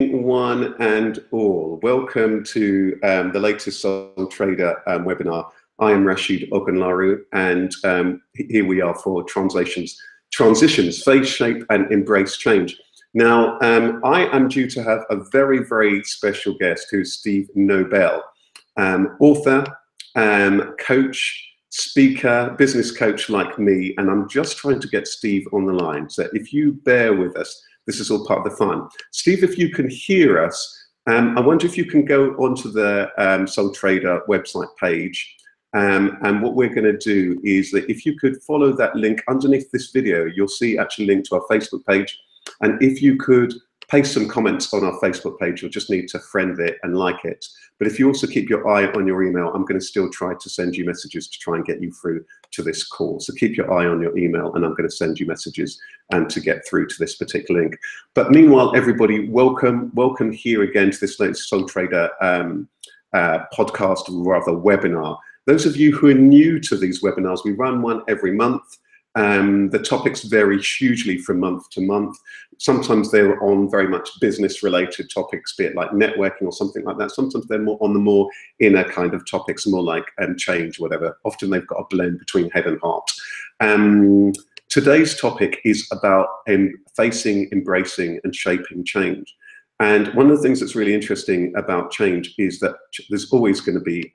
One and all, welcome to the latest Soul Trader webinar. I am Rashid Ogunlaru, and here we are for transitions, face, shape, and embrace change. Now, I am due to have a very, very special guest, who's Steve Nobel, author, coach, speaker, business coach like me, and I'm just trying to get Steve on the line. So if you bear with us, this is all part of the fun. Steve, if you can hear us, I wonder if you can go onto the Soul Trader website page. And what we're going to do is that if you could follow that link underneath this video, you'll see actually a link to our Facebook page. And if you could paste some comments on our Facebook page, you'll just need to friend it and like it. But if you also keep your eye on your email, I'm going to still try to send you messages to try and get you through to this call. So keep your eye on your email, and I'm going to send you messages to get through to this particular link. But meanwhile, everybody, welcome here again to this latest Soul Trader podcast, rather webinar. Those of you who are new to these webinars, we run one every month. The topics vary hugely from month to month. Sometimes they're on very much business-related topics, be it like networking or something like that. Sometimes they're more on the more inner kind of topics, more like change, whatever. Often they've got a blend between head and heart. Today's topic is about facing, embracing, and shaping change. And one of the things that's really interesting about change is that there's always going to be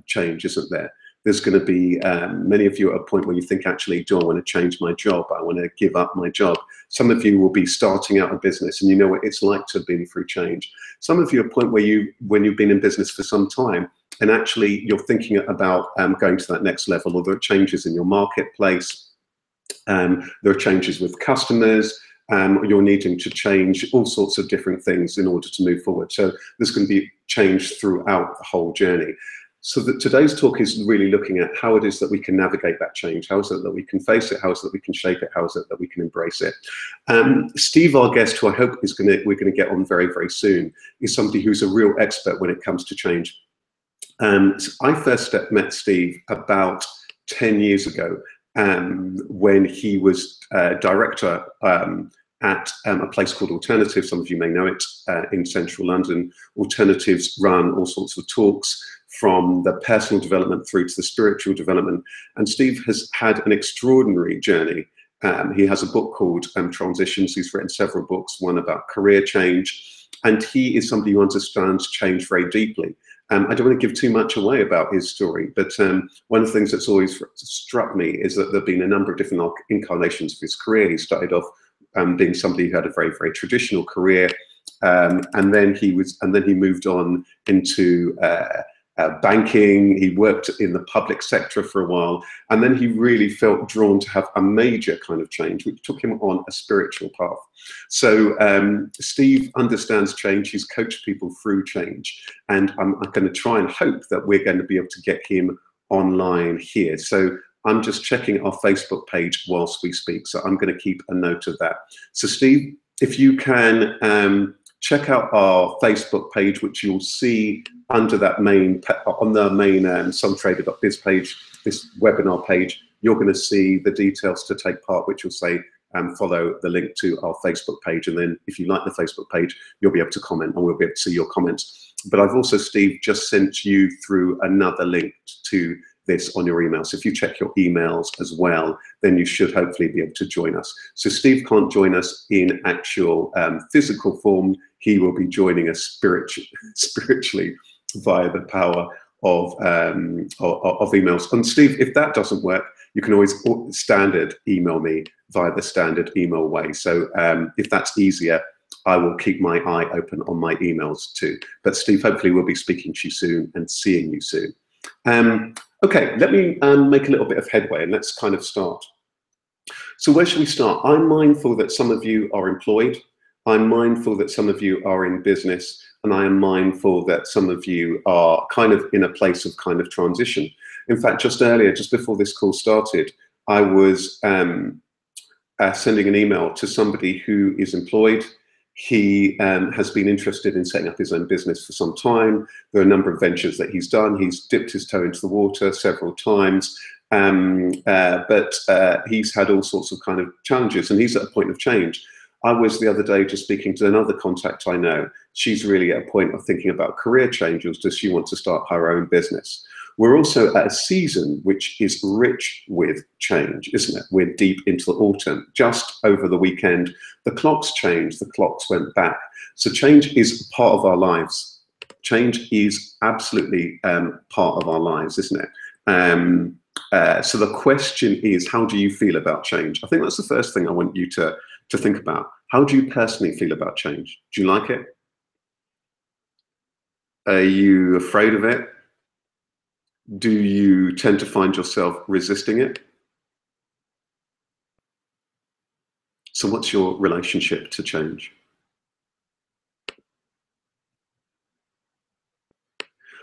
change, isn't there? There's going to be many of you at a point where you think, actually, do I want to change my job? I want to give up my job. Some of you will be starting out a business and you know what it's like to have been through change. Some of you are at a point where when you've been in business for some time and actually you're thinking about going to that next level, or there are changes in your marketplace, there are changes with customers, you're needing to change all sorts of different things in order to move forward. So there's going to be change throughout the whole journey. So that today's talk is really looking at how it is that we can navigate that change. How is it that we can face it? How is it that we can shape it? How is it that we can embrace it? Steve, our guest, who I hope we're going to get on very, very soon, is somebody who's a real expert when it comes to change. I first met Steve about 10 years ago when he was director at a place called Alternatives. Some of you may know it, in central London. Alternatives run all sorts of talks, from the personal development through to the spiritual development. And Steve has had an extraordinary journey. He has a book called Transitions. He's written several books, one about career change. And he is somebody who understands change very deeply. I don't want to give too much away about his story, but one of the things that's always struck me is that there have been a number of different incarnations of his career. He started off being somebody who had a very, very traditional career. And then he moved on into banking. He worked in the public sector for a while, and then he really felt drawn to have a major kind of change, which took him on a spiritual path. So Steve understands change. He's coached people through change, and I'm going to try and hope that we're going to be able to get him online here. So I'm just checking our Facebook page whilst we speak, so I'm going to keep a note of that. So Steve, if you can check out our Facebook page, which you'll see under that on the main soultrader.biz page, this webinar page, you're going to see the details to take part, which will say follow the link to our Facebook page. And then if you like the Facebook page, you'll be able to comment and we'll be able to see your comments. But I've also, Steve, just sent you through another link to this on your email. So if you check your emails as well, then you should hopefully be able to join us. So Steve can't join us in actual physical form. He will be joining us spiritually via the power of emails. And Steve, if that doesn't work, you can always standard email me via the standard email way. So if that's easier, I will keep my eye open on my emails too. But Steve, hopefully we'll be speaking to you soon and seeing you soon. Okay, let me make a little bit of headway and let's kind of start. So where should we start? I'm mindful that some of you are employed. I'm mindful that some of you are in business, and I am mindful that some of you are kind of in a place of kind of transition. In fact, just earlier, just before this call started, I was sending an email to somebody who is employed. He has been interested in setting up his own business for some time. There are a number of ventures that he's done. He's dipped his toe into the water several times, but he's had all sorts of kind of challenges, and he's at a point of change. I was the other day just speaking to another contact I know. She's really at a point of thinking about career change, or does she want to start her own business? We're also at a season which is rich with change, isn't it? We're deep into the autumn. Just over the weekend, the clocks changed, the clocks went back. So change is part of our lives. Change is absolutely part of our lives, isn't it? So the question is, how do you feel about change? I think that's the first thing I want you to think about. How do you personally feel about change? Do you like it? Are you afraid of it? Do you tend to find yourself resisting it? So what's your relationship to change?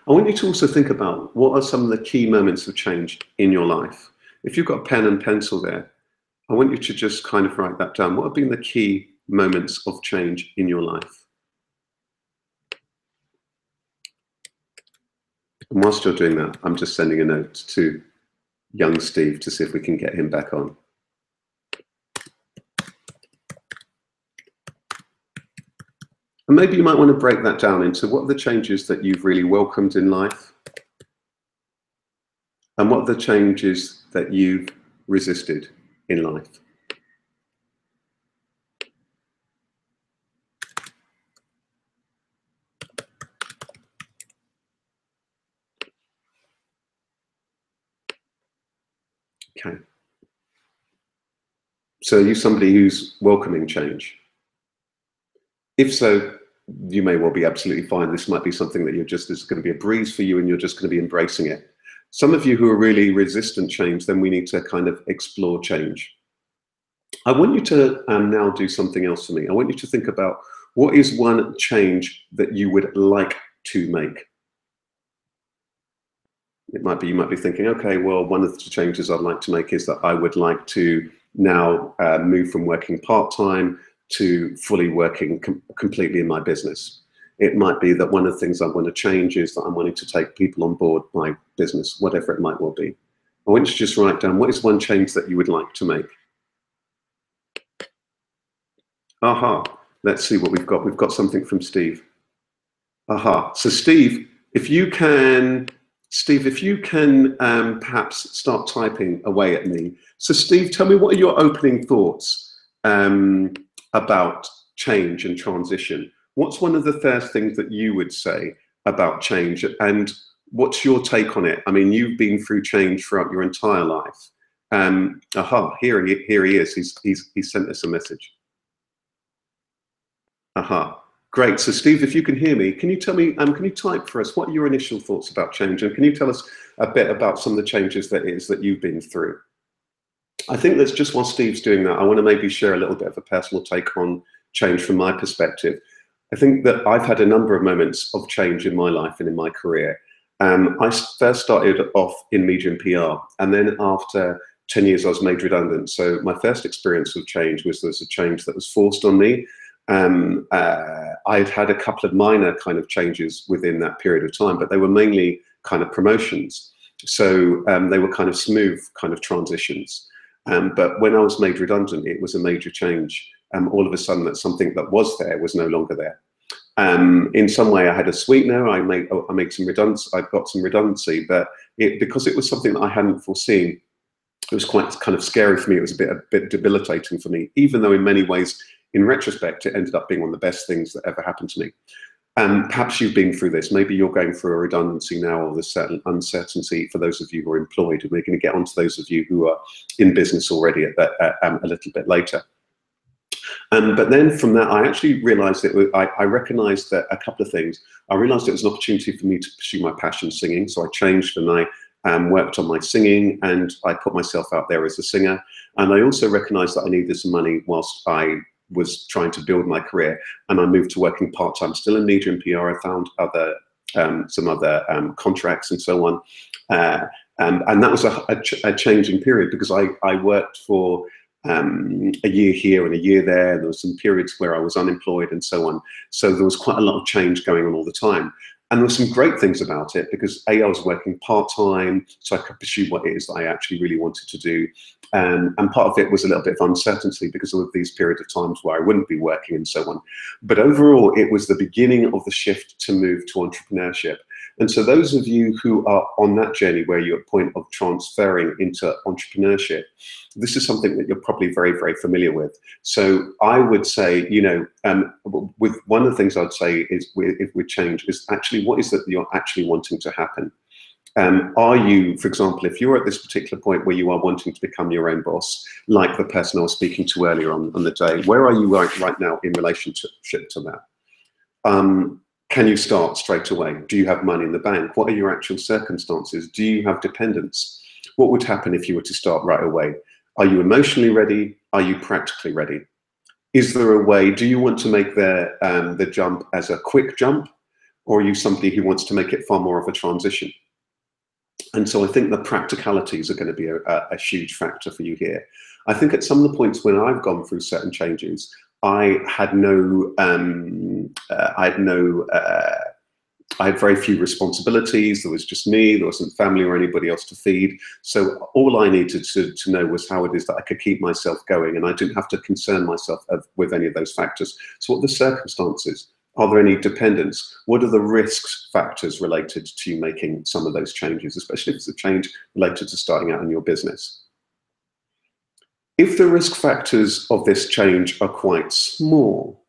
I want you to also think about what are some of the key moments of change in your life. If you've got a pen and pencil there, I want you to just kind of write that down. What have been the key moments of change in your life? And whilst you're doing that, I'm just sending a note to young Steve to see if we can get him back on. And maybe you might want to break that down into what are the changes that you've really welcomed in life, and what are the changes that you've resisted in life. Okay. So are you somebody who's welcoming change? If so, you may well be absolutely fine. This might be something that this is going to be a breeze for you and you're just going to be embracing it. Some of you who are really resistant change, then we need to kind of explore change. I want you to now do something else for me. I want you to think about what is one change that you would like to make. It might be, you might be thinking, okay, well, one of the changes I'd like to make is that I would like to now move from working part-time to fully working completely in my business. It might be that one of the things I want to change is that I'm wanting to take people on board my business, whatever it might well be. I want you to just write down, what is one change that you would like to make? Aha, let's see what we've got. We've got something from Steve. Aha, so Steve, if you can perhaps start typing away at me. So Steve, tell me, what are your opening thoughts about change and transition? What's one of the first things that you would say about change, and what's your take on it? I mean, you've been through change throughout your entire life. Aha, here he is. He's sent us a message. Aha. Great. So Steve, if you can hear me, can you tell me, can you type for us, what are your initial thoughts about change? And can you tell us a bit about some of the changes that you've been through? I think that's just while Steve's doing that, I want to maybe share a little bit of a personal take on change from my perspective. I think that I've had a number of moments of change in my life and in my career. I first started off in media and PR, and then after 10 years I was made redundant. So my first experience of change was a change that was forced on me. I'd had a couple of minor kind of changes within that period of time, but they were mainly kind of promotions. So they were kind of smooth kind of transitions. But when I was made redundant, it was a major change. All of a sudden, that something that was there was no longer there. In some way, I had a sweetener. I made some redundancy. I got some redundancy, but because it was something that I hadn't foreseen, it was quite kind of scary for me. It was a bit debilitating for me, even though in many ways, in retrospect, it ended up being one of the best things that ever happened to me. Perhaps you've been through this. Maybe you're going through a redundancy now, or there's certain uncertainty for those of you who are employed. And we're going to get onto those of you who are in business already a little bit later. But then from that, I actually realized I recognized that a couple of things. I realized it was an opportunity for me to pursue my passion, singing. So I changed and I worked on my singing, and I put myself out there as a singer. And I also recognized that I needed some money whilst I was trying to build my career, and I moved to working part-time, still in media and PR. I found some other contracts and so on. And that was a changing period, because I worked for a year here and a year there. And there were some periods where I was unemployed and so on. So there was quite a lot of change going on all the time. And there were some great things about it because I was working part-time, so I could pursue what it is that I actually really wanted to do. And part of it was a little bit of uncertainty because of these periods of times where I wouldn't be working and so on. But overall, it was the beginning of the shift to move to entrepreneurship. And so those of you who are on that journey where you're at the point of transferring into entrepreneurship, this is something that you're probably very, very familiar with. So I would say, you know, with one of the things I'd say is with change is actually what is it that you're actually wanting to happen? Are you, for example, if you're at this particular point where you are wanting to become your own boss, like the person I was speaking to earlier on the day, where are you right now in relationship to that? Can you start straight away? Do you have money in the bank? What are your actual circumstances? Do you have dependents? What would happen if you were to start right away? Are you emotionally ready? Are you practically ready? Is there a way, do you want to make the jump as a quick jump? Or are you somebody who wants to make it far more of a transition? And so I think the practicalities are going to be a huge factor for you here. I think at some of the points when I've gone through certain changes, I had very few responsibilities. There was just me. There wasn't family or anybody else to feed. So all I needed to know was how it is that I could keep myself going, and I didn't have to concern myself with any of those factors. So what are the circumstances? Are there any dependents? What are the risks factors related to you making some of those changes, especially if it's a change related to starting out in your business? If the risk factors of this change are quite small,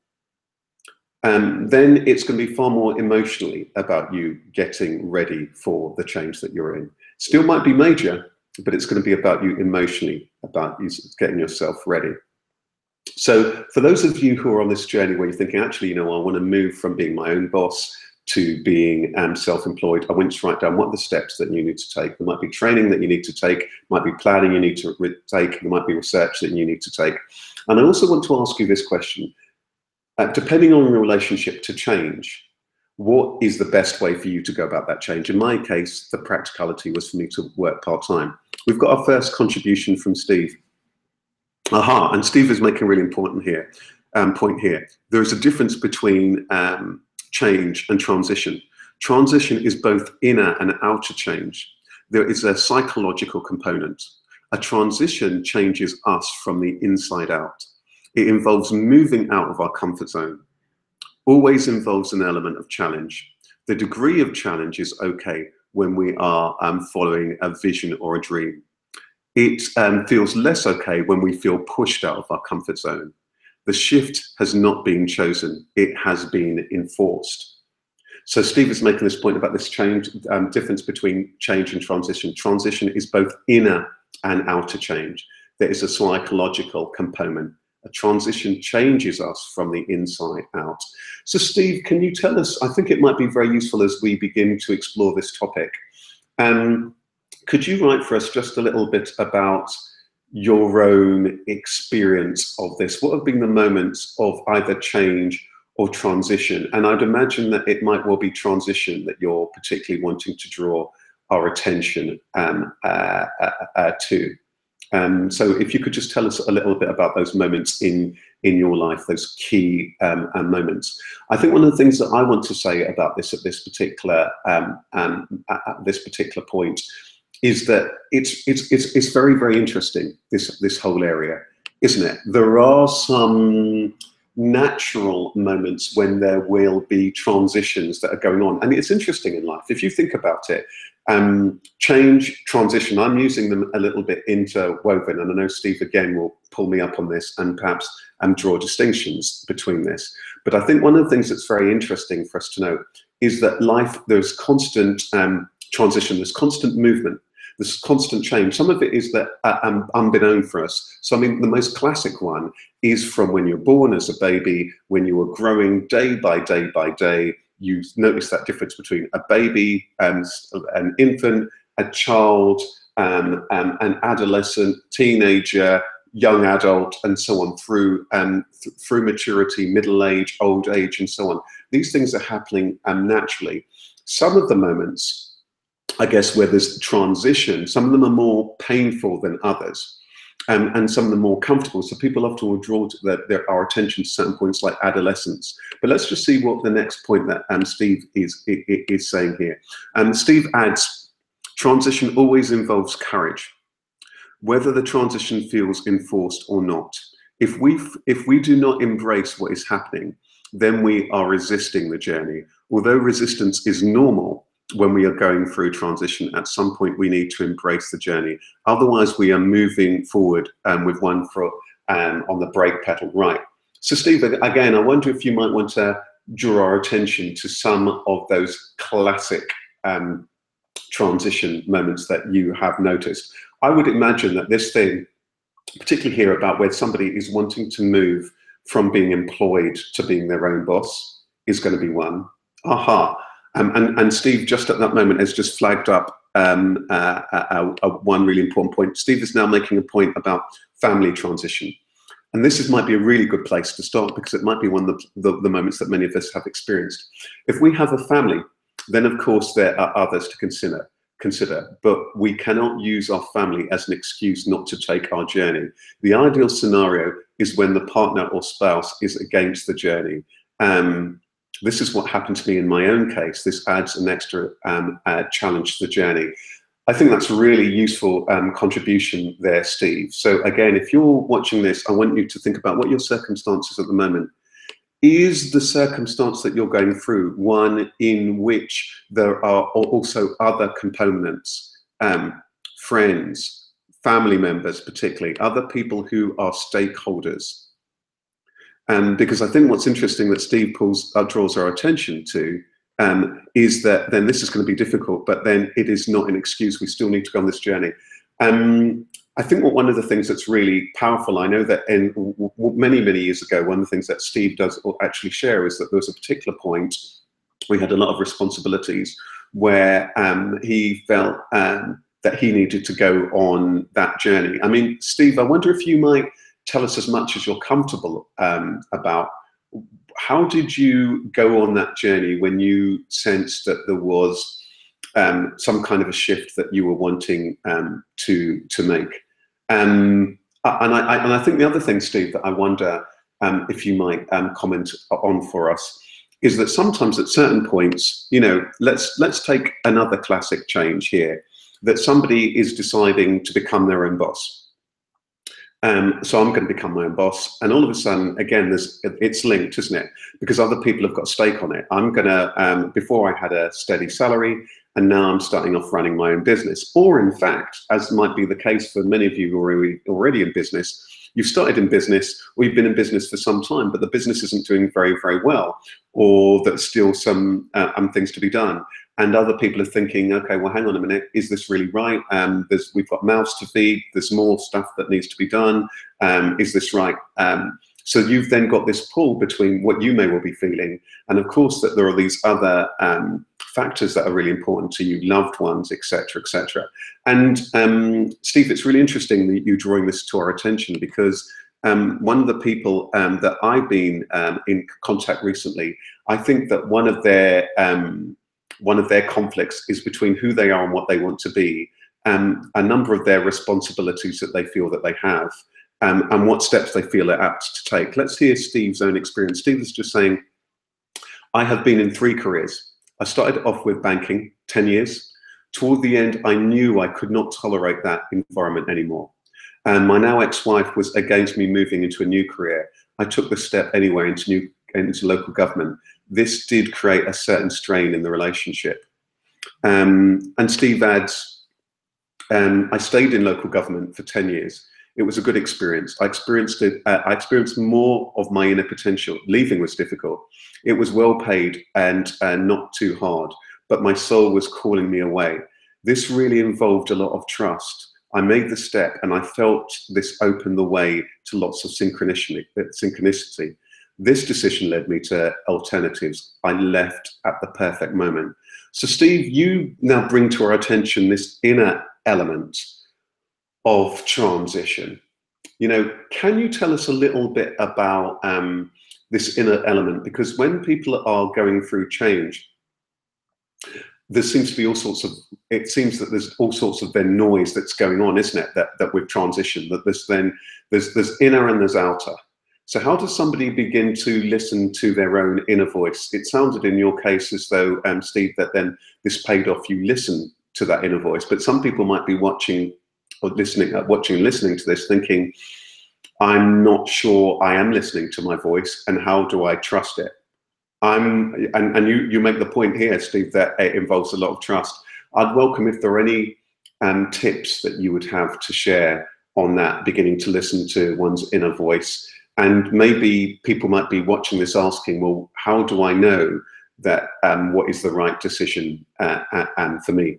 then it's going to be far more emotionally about you getting ready for the change that you're in. Still might be major, but it's going to be about you emotionally, about you getting yourself ready. So for those of you who are on this journey where you're thinking, actually, you know, I want to move from being my own boss to being self-employed, I want you to write down what are the steps that you need to take. There might be training that you need to take, might be planning you need to take, there might be research that you need to take. And I also want to ask you this question. Depending on your relationship to change, what is the best way for you to go about that change? In my case, the practicality was for me to work part-time. We've got our first contribution from Steve. Aha, and Steve is making a really important point here. There is a difference between change and transition. Transition is both inner and outer change. There is a psychological component. A transition changes us from the inside out. It involves moving out of our comfort zone. Always involves an element of challenge. The degree of challenge is okay when we are following a vision or a dream. It feels less okay when we feel pushed out of our comfort zone. The shift has not been chosen, it has been enforced. So Steve is making this point about this change, difference between change and transition. Transition is both inner and outer change. There is a psychological component. A transition changes us from the inside out. So Steve, can you tell us, I think it might be very useful as we begin to explore this topic. Could you write for us just a little bit about your own experience of this? What have been the moments of either change or transition? And I'd imagine that it might well be transition that you're particularly wanting to draw our attention to. So if you could just tell us a little bit about those moments in your life, those key moments. I think one of the things that I want to say about this at this particular point is that it's very, very interesting, this whole area, isn't it? There are some natural moments when there will be transitions that are going on, and it's interesting in life if you think about it. Change, transition, I'm using them a little bit interwoven, and I know Steve again will pull me up on this and perhaps draw distinctions between this. But I think one of the things that's very interesting for us to know is that life, there's constant transition, there's constant movement, there's constant change. Some of it is that unbeknown for us. So I mean, the most classic one is from when you're born as a baby, when you are growing day by day by day. You notice that difference between a baby, an infant, a child, an adolescent, teenager, young adult, and so on, through maturity, middle age, old age, and so on. These things are happening naturally. Some of the moments, I guess, where there's transition, some of them are more painful than others. and some of them more comfortable. So people often will draw our attention to certain points like adolescence. But let's just see what the next point that Steve is saying here. Steve adds, transition always involves courage, whether the transition feels enforced or not. If we do not embrace what is happening, then we are resisting the journey. Although resistance is normal when we are going through transition, at some point we need to embrace the journey. Otherwise, we are moving forward with one foot on the brake pedal. Right. So Steve, again, I wonder if you might want to draw our attention to some of those classic transition moments that you have noticed. I would imagine that this thing, particularly here about where somebody is wanting to move from being employed to being their own boss, is going to be one. Aha. And Steve, just at that moment, has just flagged up one really important point. Steve is now making a point about family transition. And this might be a really good place to start, because it might be one of the moments that many of us have experienced. If we have a family, then of course there are others to consider, but we cannot use our family as an excuse not to take our journey. The ideal scenario is when the partner or spouse is against the journey. This is what happened to me in my own case. This adds an extra challenge to the journey. I think that's a really useful contribution there, Steve. So again, if you're watching this, I want you to think about what your circumstances at the moment. Is the circumstance that you're going through one in which there are also other components, friends, family members particularly, other people who are stakeholders? Because I think what's interesting that Steve draws our attention to is that then this is going to be difficult, but then it is not an excuse. We still need to go on this journey. I think one of the things that's really powerful, I know that many years ago, one of the things that Steve does actually share is that there was a particular point, we had a lot of responsibilities, where he felt that he needed to go on that journey. I mean, Steve, I wonder if you might tell us as much as you're comfortable about, how did you go on that journey when you sensed that there was some kind of a shift that you were wanting to make? And I think the other thing, Steve, that I wonder if you might comment on for us is that sometimes at certain points, you know, let's take another classic change here, that somebody is deciding to become their own boss. So I'm going to become my own boss, and all of a sudden, again, it's linked, isn't it? Because other people have got stake on it. I'm going to, before I had a steady salary, and now I'm starting off running my own business. Or in fact, as might be the case for many of you who are already in business, you've started in business, or you've been in business for some time, but the business isn't doing very well, or there's still some things to be done. And other people are thinking, okay, well, hang on a minute, is this really right? We've got mouths to feed, there's more stuff that needs to be done. Is this right? So you've then got this pull between what you may well be feeling, and of course that there are these other factors that are really important to you, loved ones, etc., etc. And Steve, it's really interesting that you're drawing this to our attention, because one of the people that I've been in contact recently, I think that one of their conflicts is between who they are and what they want to be, a number of their responsibilities that they feel that they have, and what steps they feel are apt to take. Let's hear Steve's own experience. Steve is just saying, I have been in 3 careers. I started off with banking, 10 years. Toward the end, I knew I could not tolerate that environment anymore. And my now ex-wife was against me moving into a new career. I took the step anyway into local government. This did create a certain strain in the relationship. And Steve adds, I stayed in local government for 10 years. It was a good experience. I experienced more of my inner potential. Leaving was difficult. It was well paid and not too hard, but my soul was calling me away. This really involved a lot of trust. I made the step, and I felt this opened the way to lots of synchronicity. This decision led me to alternatives. I left at the perfect moment. So Steve, you now bring to our attention this inner element of transition. You know, can you tell us a little bit about this inner element? Because when people are going through change, there seems to be all sorts of, it seems that there's all sorts of then noise that's going on, isn't it? That with transition, that there's inner and there's outer. So how does somebody begin to listen to their own inner voice? It sounded in your case as though, Steve, that then this paid off, you listen to that inner voice, but some people might be watching or listening to this thinking, I'm not sure I am listening to my voice, and how do I trust it? And you make the point here, Steve, that it involves a lot of trust. I'd welcome if there are any tips that you would have to share on that, beginning to listen to one's inner voice. And maybe people might be watching this asking, well, how do I know that what is the right decision for me?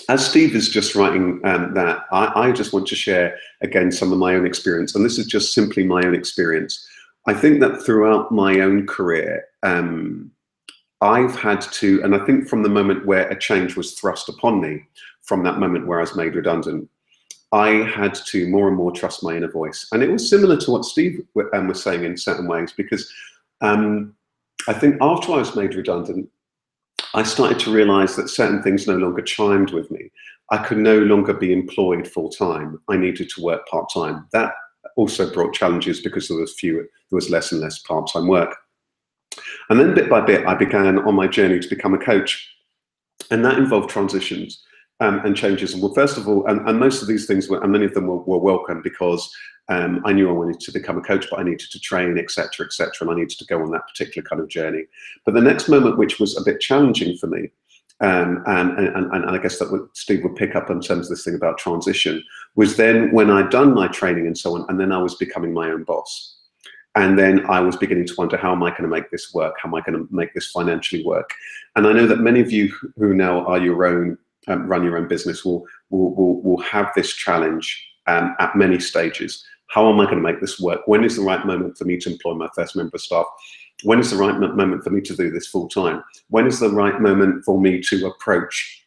As Steve is just writing that, I just want to share again some of my own experience, and this is just simply my own experience. I think that throughout my own career, I've had to, and I think from the moment where a change was thrust upon me, from that moment where I was made redundant, I had to more and more trust my inner voice. And it was similar to what Steve was saying in certain ways, because I think after I was made redundant, I started to realize that certain things no longer chimed with me. I could no longer be employed full time. I needed to work part time. That also brought challenges because there was less and less part time work. And then bit by bit, I began on my journey to become a coach. And that involved transitions and changes. And well, first of all, and most of these things were, and many of them were welcome, because I knew I wanted to become a coach, but I needed to train, etc., and I needed to go on that particular kind of journey. But the next moment, which was a bit challenging for me, and I guess that what Steve would pick up in terms of this thing about transition, was then when I'd done my training and so on, and then I was becoming my own boss. And then I was beginning to wonder, how am I going to make this work? How am I going to make this financially work? And I know that many of you who now are your own, run your own business will have this challenge at many stages. How am I going to make this work? When is the right moment for me to employ my first member of staff? When is the right moment for me to do this full time? When is the right moment for me to approach,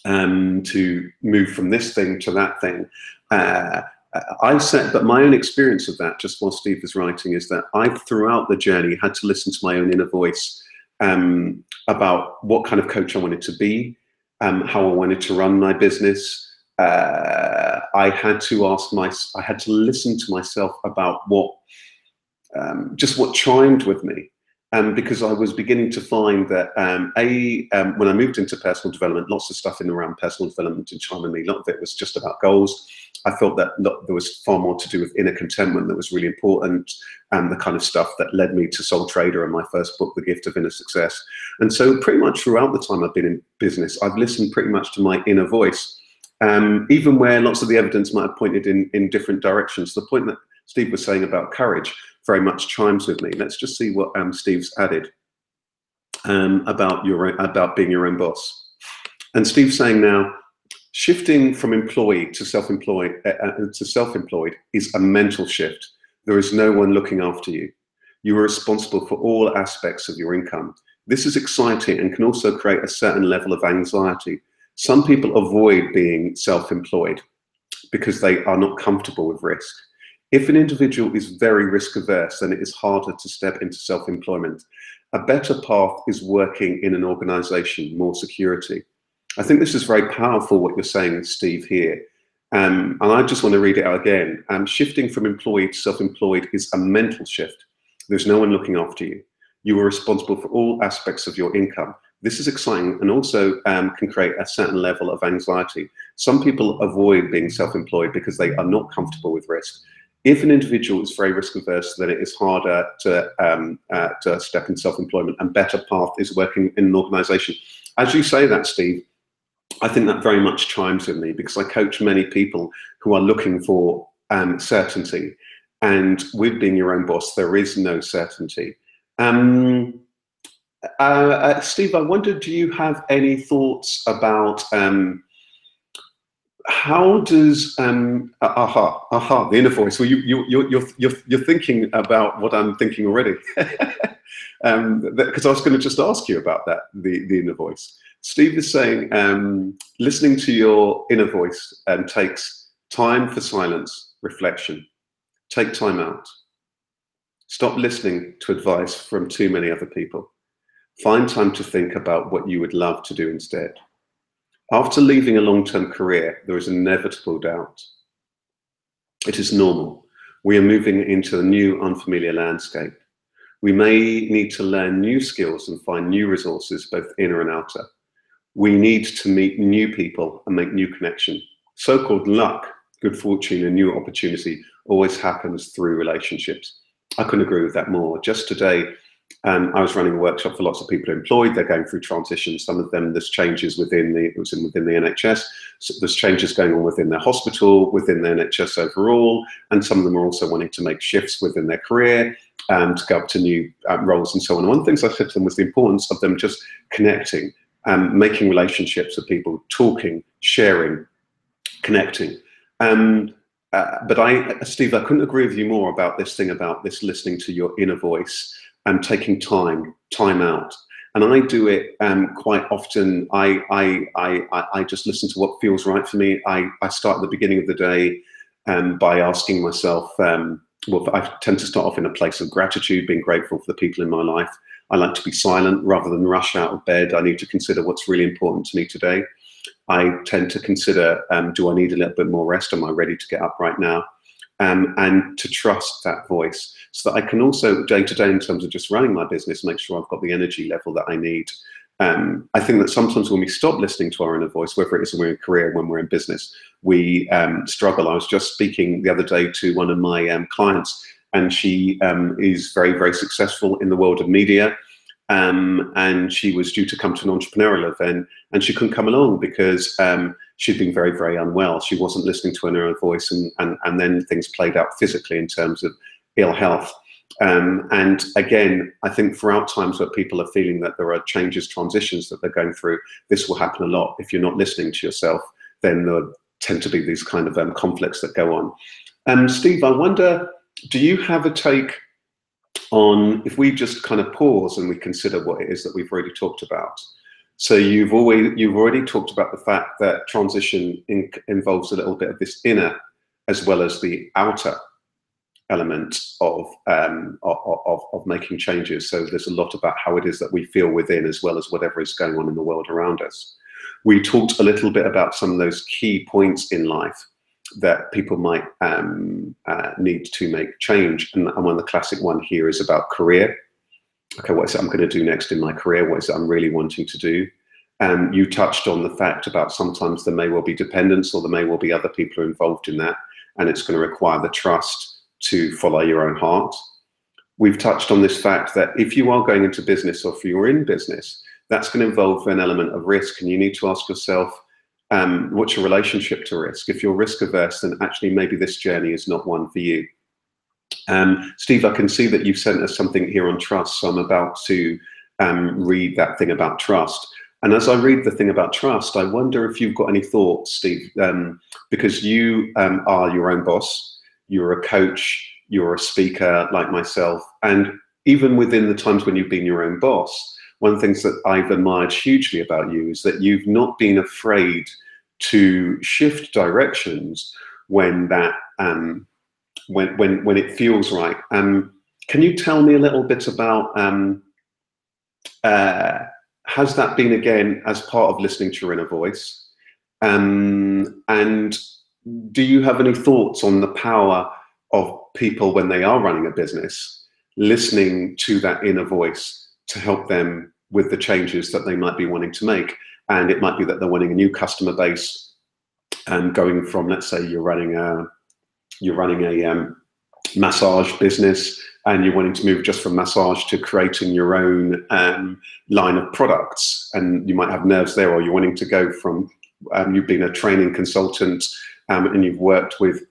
to move from this thing to that thing? But my own experience of that, just while Steve was writing, is that I've throughout the journey had to listen to my own inner voice about what kind of coach I wanted to be, how I wanted to run my business. I had to listen to myself about just what chimed with me. Because I was beginning to find that, when I moved into personal development, lots of stuff in and around personal development and chiming me, a lot of it was just about goals. I felt that there was far more to do with inner contentment that was really important, and the kind of stuff that led me to Soul Trader and my first book, The Gift of Inner Success. And so pretty much throughout the time I've been in business, I've listened pretty much to my inner voice, even where lots of the evidence might have pointed in different directions. The point that Steve was saying about courage very much chimes with me. Let's just see what Steve's added about being your own boss. And Steve's saying now, shifting from employee to self-employed is a mental shift. There is no one looking after you. You are responsible for all aspects of your income. This is exciting and can also create a certain level of anxiety. Some people avoid being self-employed because they are not comfortable with risk. If an individual is very risk averse, then it is harder to step into self-employment. A better path is working in an organization, more security. I think this is very powerful what you're saying, Steve, here. And I just want to read it out again. Shifting from employee to self-employed is a mental shift. There's no one looking after you. You are responsible for all aspects of your income. This is exciting and also can create a certain level of anxiety. Some people avoid being self-employed because they are not comfortable with risk. If an individual is very risk averse, then it is harder to step in self-employment, and better path is working in an organization. As you say that, Steve, I think that very much chimes with me, because I coach many people who are looking for certainty, and with being your own boss, there is no certainty. Steve, I wonder, do you have any thoughts about how does the inner voice? Well, you're thinking about what I'm thinking already, because I was going to just ask you about that, the inner voice. Steve is saying listening to your inner voice takes time for silence, reflection. Take time out. Stop listening to advice from too many other people. Find time to think about what you would love to do instead. After leaving a long-term career, there is inevitable doubt. It is normal. We are moving into a new, unfamiliar landscape. We may need to learn new skills and find new resources, both inner and outer. We need to meet new people and make new connection. So-called luck, good fortune, and new opportunity always happens through relationships. I couldn't agree with that more. Just today, I was running a workshop for lots of people employed. They're going through transitions. Some of them, there's changes within the NHS. So there's changes going on within their hospital, within the NHS overall, and some of them are also wanting to make shifts within their career, to go up to new roles and so on. And one of the things I said to them was the importance of them just connecting, making relationships with people, talking, sharing, connecting. But Steve, I couldn't agree with you more about this thing about this listening to your inner voice and taking time out. And I do it quite often. I just listen to what feels right for me. I start at the beginning of the day by asking myself, well, I tend to start off in a place of gratitude, being grateful for the people in my life. I like to be silent rather than rush out of bed. I need to consider what's really important to me today. I tend to consider, do I need a little bit more rest? Am I ready to get up right now? And to trust that voice, so that I can also day to day in terms of just running my business, make sure I've got the energy level that I need. I think that sometimes when we stop listening to our inner voice, whether it is when we're in career, when we're in business, we struggle. I was just speaking the other day to one of my clients, and she is very, very successful in the world of media. And she was due to come to an entrepreneurial event, and she couldn't come along because she'd been very, very unwell. She wasn't listening to her own voice, and then things played out physically in terms of ill health. And again, I think throughout times where people are feeling that there are changes, transitions that they're going through, this will happen a lot. If you're not listening to yourself, then there tend to be these kind of conflicts that go on. Steve, I wonder, do you have a take on, if we just kind of pause and we consider what it is that we've already talked about? So you've already talked about the fact that transition involves a little bit of this inner as well as the outer element of making changes. So there's a lot about how it is that we feel within as well as whatever is going on in the world around us. We talked a little bit about some of those key points in life that people might need to make change. And one of the classic one here is about career. Okay, what is it I'm going to do next in my career? What is it I'm really wanting to do? You touched on the fact about sometimes there may well be dependence, or there may well be other people involved in that, and it's going to require the trust to follow your own heart. We've touched on this fact that if you are going into business, or if you're in business, that's going to involve an element of risk, and you need to ask yourself, what's your relationship to risk? If you're risk averse, then actually maybe this journey is not one for you. Steve, I can see that you've sent us something here on trust, so I'm about to read that thing about trust. And as I read the thing about trust, I wonder if you've got any thoughts, Steve, because you are your own boss, you're a coach, you're a speaker like myself, and even within the times when you've been your own boss, one of the things that I've admired hugely about you is that you've not been afraid to shift directions when that when it feels right. Can you tell me a little bit about has that been again as part of listening to your inner voice? And do you have any thoughts on the power of people when they are running a business, listening to that inner voice to help them with the changes that they might be wanting to make? And it might be that they're wanting a new customer base, and going from, let's say you're running a massage business, and you're wanting to move just from massage to creating your own line of products, and you might have nerves there, or you're wanting to go from, you've been a training consultant and you've worked with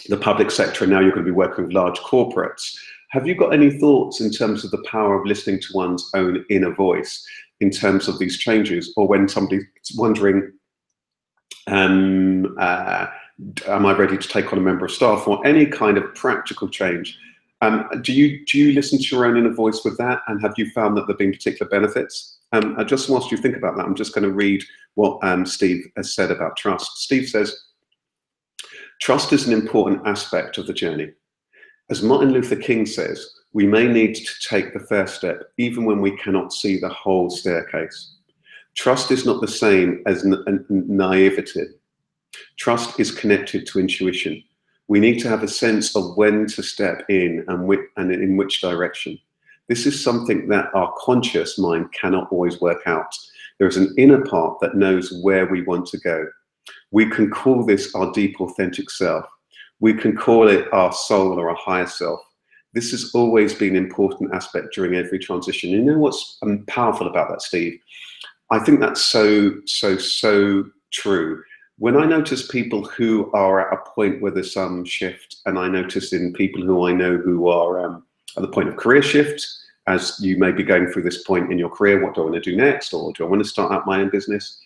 the public sector, and now you're going to be working with large corporates. Have you got any thoughts in terms of the power of listening to one's own inner voice in terms of these changes? Or when somebody's wondering, am I ready to take on a member of staff, or any kind of practical change? Do you listen to your own inner voice with that, and have you found that there have been particular benefits? Just whilst you think about that, I'm just going to read what Steve has said about trust. Steve says, trust is an important aspect of the journey. As Martin Luther King says, We may need to take the first step, even when we cannot see the whole staircase. Trust is not the same as naivety. Trust is connected to intuition. We need to have a sense of when to step in and in which direction. This is something that our conscious mind cannot always work out. There is an inner part that knows where we want to go. We can call this our deep, authentic self. We can call it our soul or our higher self. This has always been an important aspect during every transition. You know what's powerful about that, Steve? I think that's so true. When I notice people who are at a point where there's some shift, and I notice in people who I know who are at the point of career shift, as you may be going through this point in your career, what do I want to do next? Or do I want to start out my own business?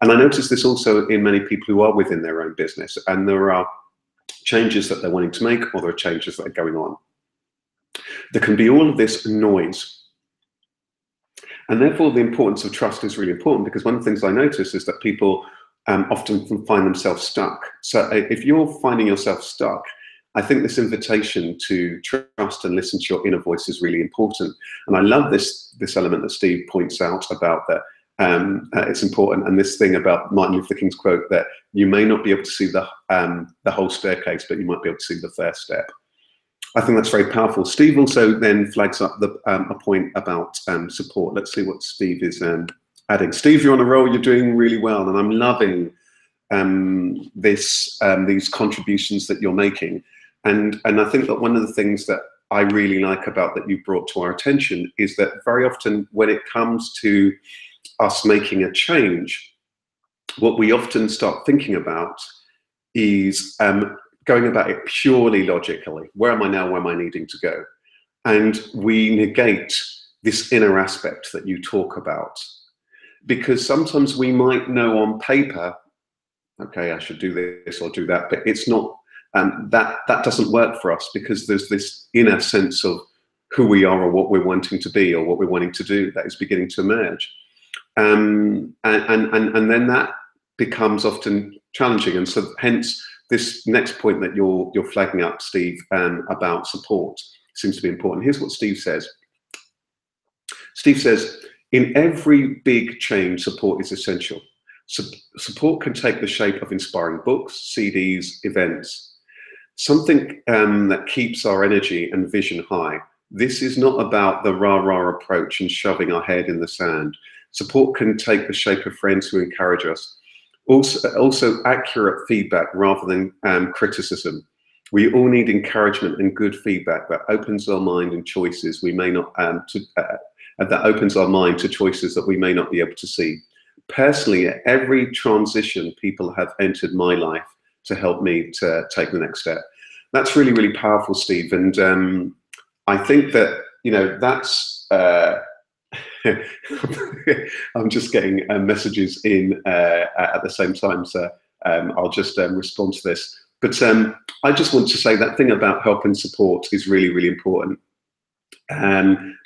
And I notice this also in many people who are within their own business, and there are changes that they're wanting to make, or there are changes that are going on. There can be all of this noise. And therefore, the importance of trust is really important, because one of the things I notice is that people often find themselves stuck. So if you're finding yourself stuck, I think this invitation to trust and listen to your inner voice is really important. And I love this element that Steve points out about that it's important, and this thing about Martin Luther King's quote that you may not be able to see the whole staircase, but you might be able to see the first step. I think that's very powerful. Steve also then flags up a point about support. Let's see what Steve is adding. Steve, you're on a roll. You're doing really well, and I'm loving these contributions that you're making. And I think that one of the things that I really like about that you brought to our attention is that very often when it comes to us making a change, what we often start thinking about is going about it purely logically. Where am I now? Where am I needing to go? And we negate this inner aspect that you talk about, because sometimes we might know on paper, okay, I should do this or do that, but it's not, that doesn't work for us, because there's this inner sense of who we are or what we're wanting to be or what we're wanting to do that is beginning to emerge. And then that becomes often challenging. And so hence this next point that you're flagging up, Steve, about support seems to be important. Here's what Steve says. Steve says, in every big change, support is essential. Support can take the shape of inspiring books, CDs, events, something that keeps our energy and vision high. This is not about the rah-rah approach and shoving our head in the sand. Support can take the shape of friends who encourage us. Also accurate feedback rather than criticism. We all need encouragement and good feedback that opens our mind and choices we may not that opens our mind to choices that we may not be able to see. Personally, at every transition, people have entered my life to help me to take the next step. That's really, really powerful, Steve. And I think that, you know, that's I'm just getting messages in at the same time, so I'll just respond to this. But I just want to say that thing about help and support is really, really important.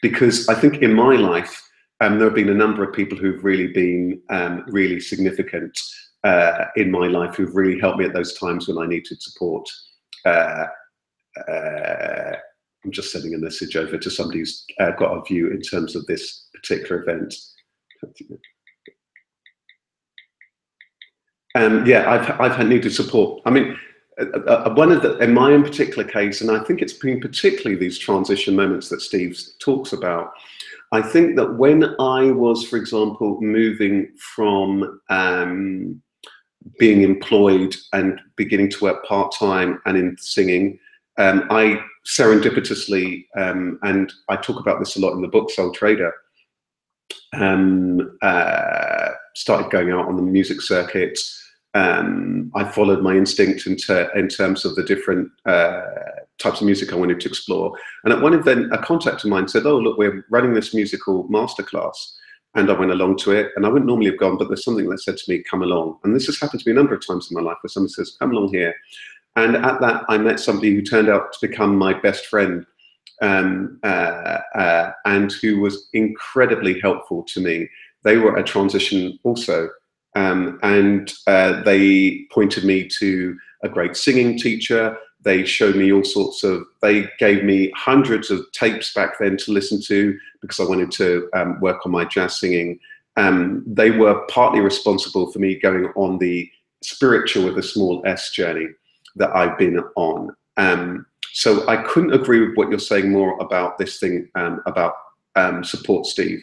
Because I think in my life, there have been a number of people who've really been really significant in my life, who've really helped me at those times when I needed support. I'm just sending a message over to somebody who's got a view in terms of this particular event. Yeah, I've had needed support. I mean, one of the, in my own particular case, and I think it's been particularly these transition moments that Steve talks about, I think that when I was, for example, moving from being employed and beginning to work part-time and in singing, I serendipitously, and I talk about this a lot in the book Soul Trader, started going out on the music circuit. I followed my instinct in terms of the different types of music I wanted to explore. And at one event, a contact of mine said, oh, look, we're running this musical masterclass. And I went along to it, and I wouldn't normally have gone, but there's something that said to me, come along. And this has happened to me a number of times in my life, where someone says, come along here. And at that, I met somebody who turned out to become my best friend, and who was incredibly helpful to me. They were at a transition also, and they pointed me to a great singing teacher. They showed me all sorts of, they gave me hundreds of tapes back then to listen to because I wanted to work on my jazz singing. They were partly responsible for me going on the spiritual with a small s journey that I've been on. So I couldn't agree with what you're saying more about this thing about support, Steve.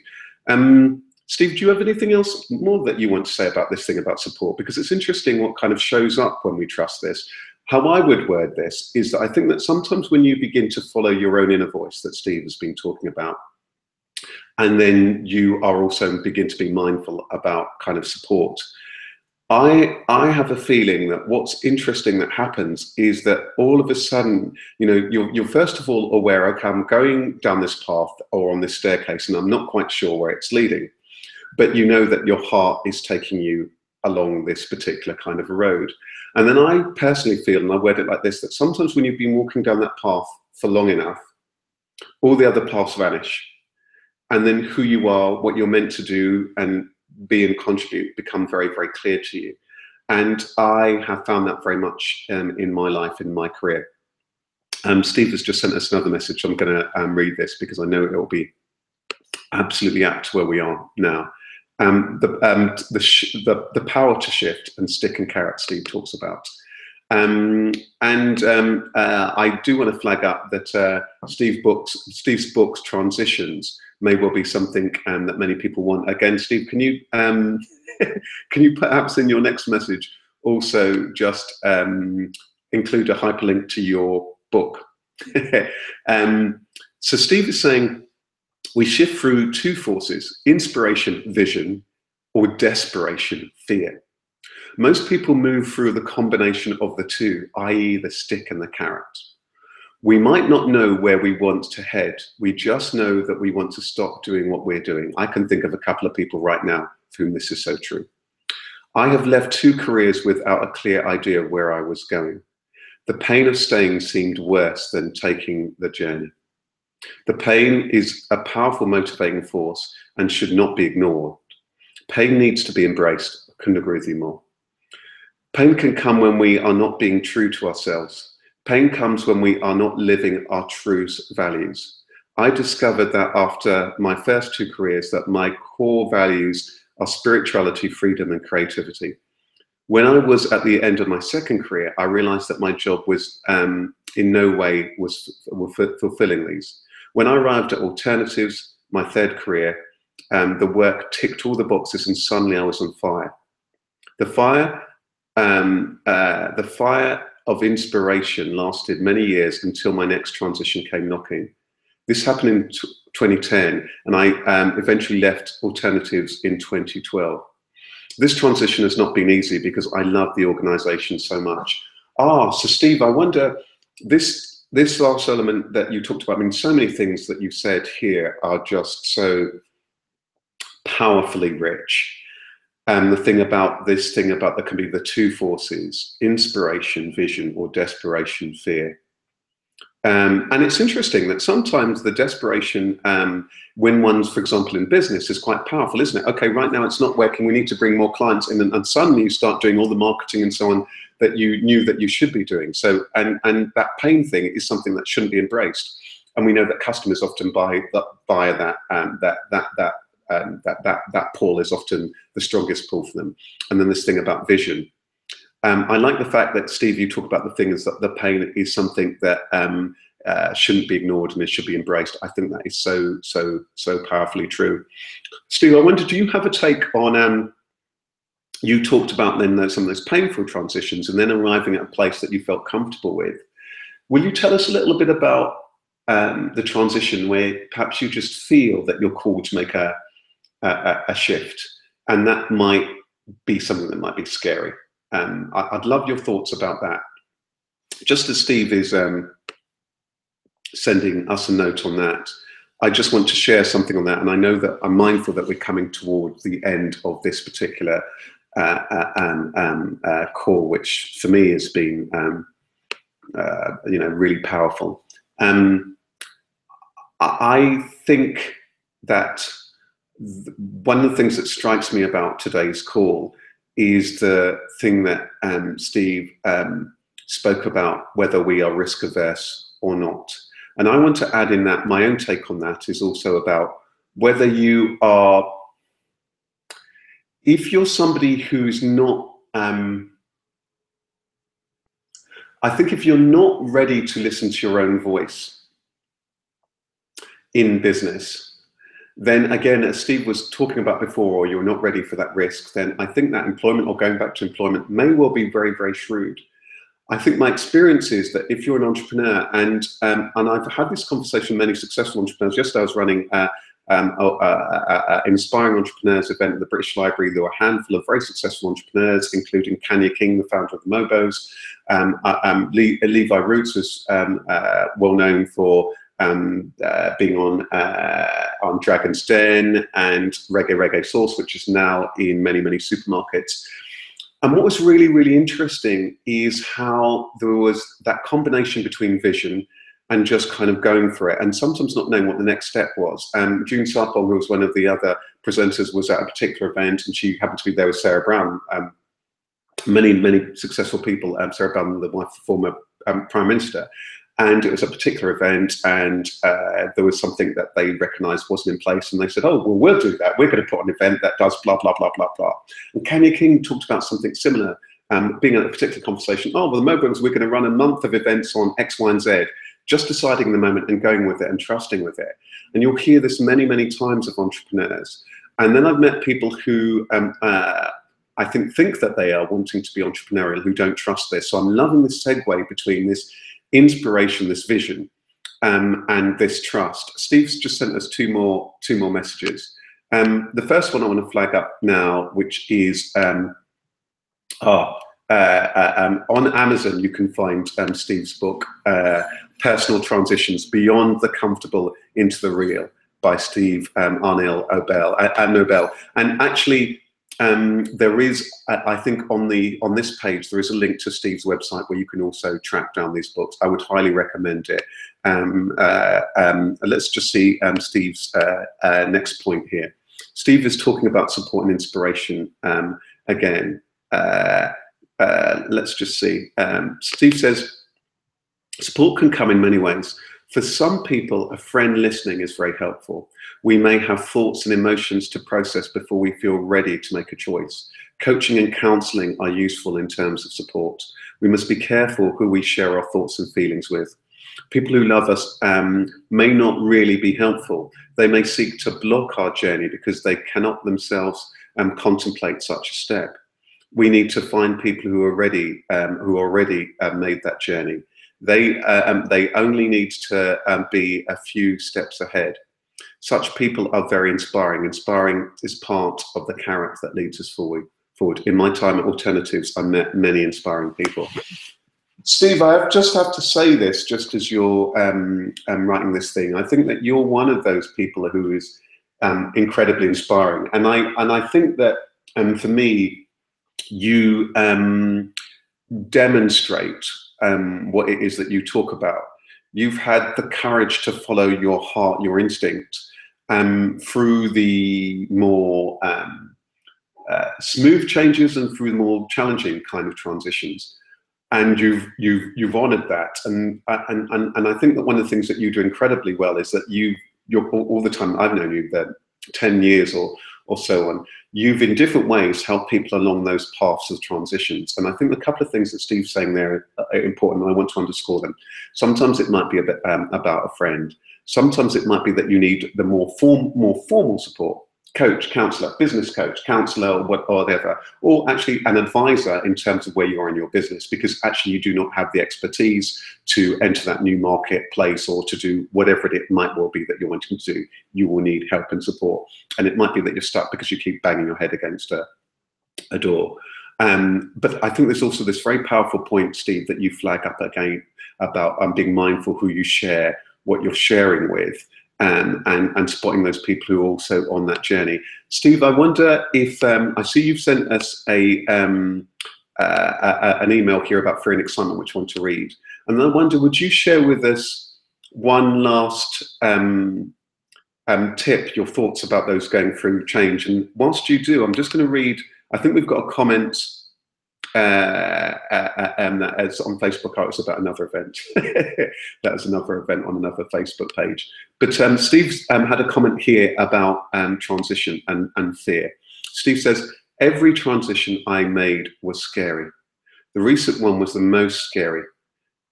Steve, do you have anything else more that you want to say about this thing about support? Because it's interesting what kind of shows up when we trust this. How I would word this is that I think that sometimes when you begin to follow your own inner voice that Steve has been talking about, and then you are also begin to be mindful about kind of support, I have a feeling that what's interesting that happens is that all of a sudden, you know, you're first of all aware, okay, I'm going down this path or on this staircase and I'm not quite sure where it's leading, but you know that your heart is taking you along this particular kind of road. And then I personally feel, and I word it like this, that sometimes when you've been walking down that path for long enough, all the other paths vanish. And then who you are, what you're meant to do and be and contribute become very, very clear to you. And I have found that very much in my life, in my career. Steve has just sent us another message. I'm going to read this because I know it will be absolutely apt to where we are now. The power to shift and stick and carrot Steve talks about. I do want to flag up that Steve's books, Transitions, may well be something that many people want. Again, Steve, can you can you perhaps in your next message also just include a hyperlink to your book? So Steve is saying, we shift through two forces, inspiration, vision, or desperation, fear. Most people move through the combination of the two, i.e. the stick and the carrot. We might not know where we want to head. We just know that we want to stop doing what we're doing. I can think of a couple of people right now for whom this is so true. I have left 2 careers without a clear idea of where I was going. The pain of staying seemed worse than taking the journey. The pain is a powerful motivating force and should not be ignored. Pain needs to be embraced. I couldn't agree with you more. Pain can come when we are not being true to ourselves. Pain comes when we are not living our true values. I discovered that after my first 2 careers that my core values are spirituality, freedom, and creativity. When I was at the end of my second career, I realized that my job was in no way was fulfilling these. When I arrived at alternatives, my third career, the work ticked all the boxes and suddenly I was on fire. The fire of inspiration lasted many years until my next transition came knocking. This happened in 2010 and I eventually left alternatives in 2012. This transition has not been easy because I love the organization so much. So Steve, I wonder, this last element that you talked about, I mean, so many things that you said here are just so powerfully rich. The thing about this thing about there can be the 2 forces, inspiration, vision, or desperation, fear. And it's interesting that sometimes the desperation, when one's, for example, in business, is quite powerful, isn't it? Okay, right now it's not working, we need to bring more clients in, and suddenly you start doing all the marketing and so on that you knew that you should be doing. So, and that pain thing is something that shouldn't be embraced. And we know that customers often buy that pull is often the strongest pull for them. And then this thing about vision. I like the fact that, Steve, you talk about the thing is that the pain is something that shouldn't be ignored and it should be embraced. I think that is so powerfully true. Steve, I wonder, do you have a take on, you talked about then some of those painful transitions and then arriving at a place that you felt comfortable with. Will you tell us a little bit about the transition where perhaps you just feel that you're called to make a shift, and that might be something that might be scary? I'd love your thoughts about that. Just as Steve is sending us a note on that, I just want to share something on that. And I know that I'm mindful that we're coming towards the end of this particular call, which for me has been, really powerful. I think that one of the things that strikes me about today's call is the thing that Steve spoke about whether we are risk averse or not. And I want to add in that my own take on that is also about whether you are, if you're somebody who's not, I think if you're not ready to listen to your own voice in business, then again, as Steve was talking about before, or you're not ready for that risk, then I think that employment or going back to employment may well be very, very shrewd. I think my experience is that if you're an entrepreneur, and I've had this conversation with many successful entrepreneurs. Yesterday I was running Inspiring Entrepreneurs event at the British Library. There were a handful of very successful entrepreneurs, including Kanya King, the founder of the Mobos. Levi Roots was well known for being on Dragon's Den and Reggae Sauce, which is now in many, many supermarkets. And what was really, really interesting is how there was that combination between vision and just kind of going for it, and sometimes not knowing what the next step was. June Sarpong, who was one of the other presenters, was at a particular event, and she happened to be there with Sarah Brown. Many successful people, Sarah Brown, the wife of the former Prime Minister. And it was a particular event, and there was something that they recognised wasn't in place, and they said, "Oh, well, we'll do that. We're going to put an event that does blah, blah, blah, blah, blah." And Kanya King talked about something similar, being in a particular conversation. "Oh, well, the Mobos, we're going to run a month of events on X, Y, and Z," just deciding in the moment and going with it and trusting with it. And you'll hear this many, many times of entrepreneurs. And then I've met people who I think that they are wanting to be entrepreneurial, who don't trust this. So I'm loving this segue between this inspiration, this vision, and this trust. Steve's just sent us two more messages. The first one I want to flag up now, which is on Amazon. You can find Steve's book, Personal Transitions: Beyond the Comfortable into the Real, by Steve Arnell Nobel. And actually, there is, I think, on this page there is a link to Steve's website where you can also track down these books. I would highly recommend it. Let's just see Steve's next point here. Steve is talking about support and inspiration again. Let's just see. Steve says, support can come in many ways. For some people, a friend listening is very helpful. We may have thoughts and emotions to process before we feel ready to make a choice. Coaching and counseling are useful in terms of support. We must be careful who we share our thoughts and feelings with. People who love us may not really be helpful. They may seek to block our journey because they cannot themselves contemplate such a step. We need to find people who are ready, who already made that journey. They only need to be a few steps ahead. Such people are very inspiring. Inspiring is part of the carrot that leads us forward. In my time at Alternatives, I met many inspiring people. Steve, I just have to say this, just as you're writing this thing. I think that you're one of those people who is incredibly inspiring, and I think that for me, you demonstrate what it is that you talk about. You've had the courage to follow your heart, your instinct, through the more smooth changes and through the more challenging kind of transitions, and you've honoured that. And I think that one of the things that you do incredibly well is that you're all the time. I've known you 10 years or so on. You've in different ways helped people along those paths of transitions. And I think a couple of things that Steve's saying there are important, and I want to underscore them. Sometimes it might be a bit about a friend. Sometimes it might be that you need the more formal support, coach, counselor, business coach, counselor, or whatever, or actually an advisor in terms of where you are in your business, because actually you do not have the expertise to enter that new marketplace or to do whatever it might well be that you're wanting to do. You will need help and support. And it might be that you're stuck because you keep banging your head against a door. But I think there's also this very powerful point, Steve, that you flag up again about being mindful who you share, what you're sharing with, and spotting those people who are also on that journey. Steve, I wonder if I see you've sent us an email here about fear and excitement, which I want to read. And I wonder, would you share with us one last tip, your thoughts about those going through change? And whilst you do, I'm just going to read, I think we've got a comment As on Facebook, I was about another event. That was another event on another Facebook page. But Steve's had a comment here about transition and fear. Steve says, every transition I made was scary. The recent one was the most scary.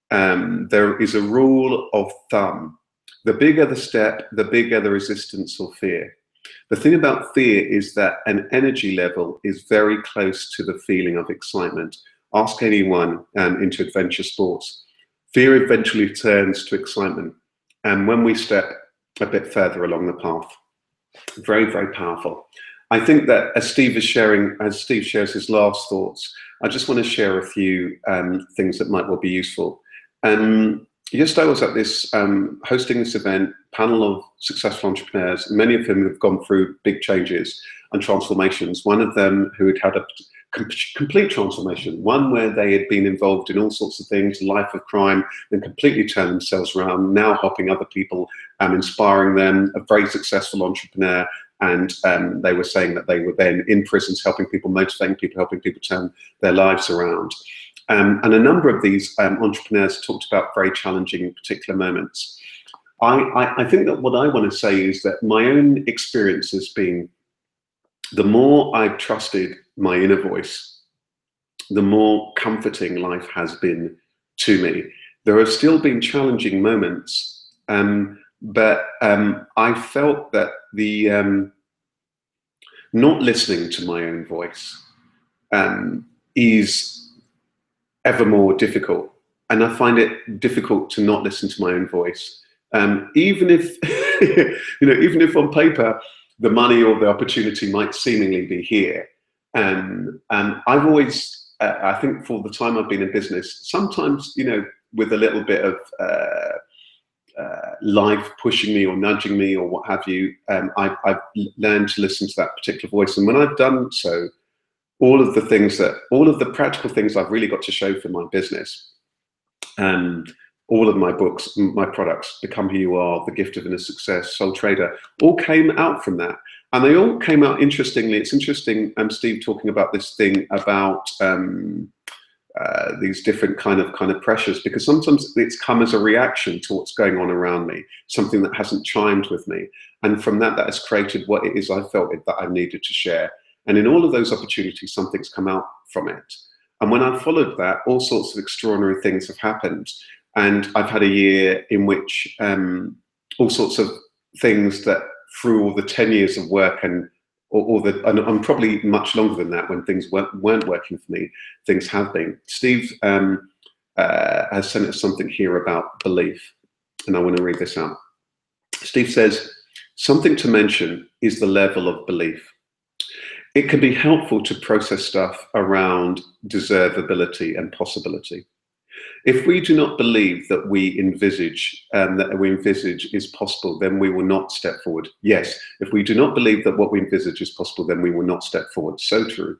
There is a rule of thumb. The bigger the step, the bigger the resistance or fear. The thing about fear is that an energy level is very close to the feeling of excitement. Ask anyone into adventure sports. Fear eventually turns to excitement. And when we step a bit further along the path, very, very powerful. I think that as Steve shares his last thoughts, I just want to share a few things that might well be useful. Yesterday I was at this, hosting this event, panel of successful entrepreneurs, many of whom have gone through big changes and transformations. One of them who had had a complete transformation, one where they had been involved in all sorts of things, life of crime, then completely turned themselves around, now helping other people, inspiring them, a very successful entrepreneur. And they were saying that they were then in prisons, helping people, motivating people, helping people turn their lives around. And a number of these entrepreneurs talked about very challenging particular moments. I think that what I want to say is that my own experience has been, the more I've trusted my inner voice, the more comforting life has been to me. There have still been challenging moments, but I felt that the not listening to my own voice is ever more difficult, and I find it difficult to not listen to my own voice, even if even if on paper the money or the opportunity might seemingly be here. And I've always, I think for the time I've been in business, sometimes with a little bit of life pushing me or nudging me or what have you, I've learned to listen to that particular voice. And when I've done so, all of the practical things I've really got to show for my business, and all of my books, my products, Become Who You Are, The Gift of Inner Success, Soul Trader, all came out from that. And they all came out interestingly. It's interesting, Steve talking about this thing about these different kind of pressures, because sometimes it's come as a reaction to what's going on around me, something that hasn't chimed with me. And from that has created what it is I felt that I needed to share. And in all of those opportunities, something's come out from it. And when I've followed that, all sorts of extraordinary things have happened. And I've had a year in which all sorts of things that through all the 10 years of work and I'm probably much longer than that when things weren't working for me, things have been. Steve has sent us something here about belief, and I want to read this out. Steve says, something to mention is the level of belief. It can be helpful to process stuff around deservability and possibility. If we do not believe that we envisage is possible, then we will not step forward. Yes, if we do not believe that what we envisage is possible, then we will not step forward. So true.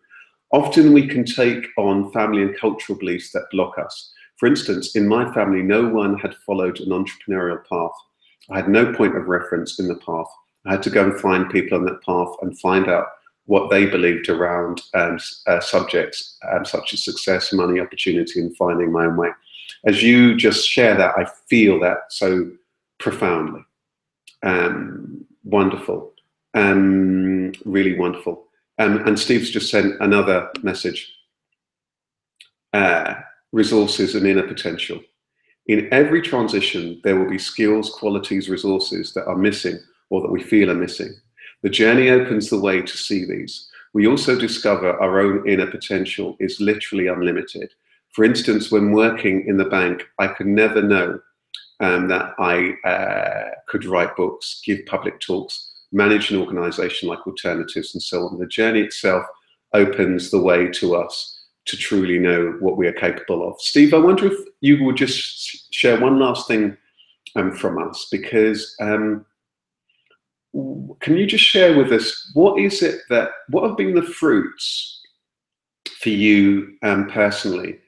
Often we can take on family and cultural beliefs that block us. For instance, in my family, no one had followed an entrepreneurial path. I had no point of reference in the path. I had to go and find people on that path and find out what they believed around subjects such as success, money, opportunity, and finding my own way. As you just share that, I feel that so profoundly. Wonderful, really wonderful. And Steve's just sent another message. Resources and inner potential. In every transition, there will be skills, qualities, resources that are missing or that we feel are missing. The journey opens the way to see these. We also discover our own inner potential is literally unlimited. For instance, when working in the bank, I could never know that I could write books, give public talks, manage an organization like Alternatives, and so on. The journey itself opens the way to us to truly know what we are capable of. Steve, I wonder if you would just share one last thing from us, because can you just share with us, what have been the fruits for you personally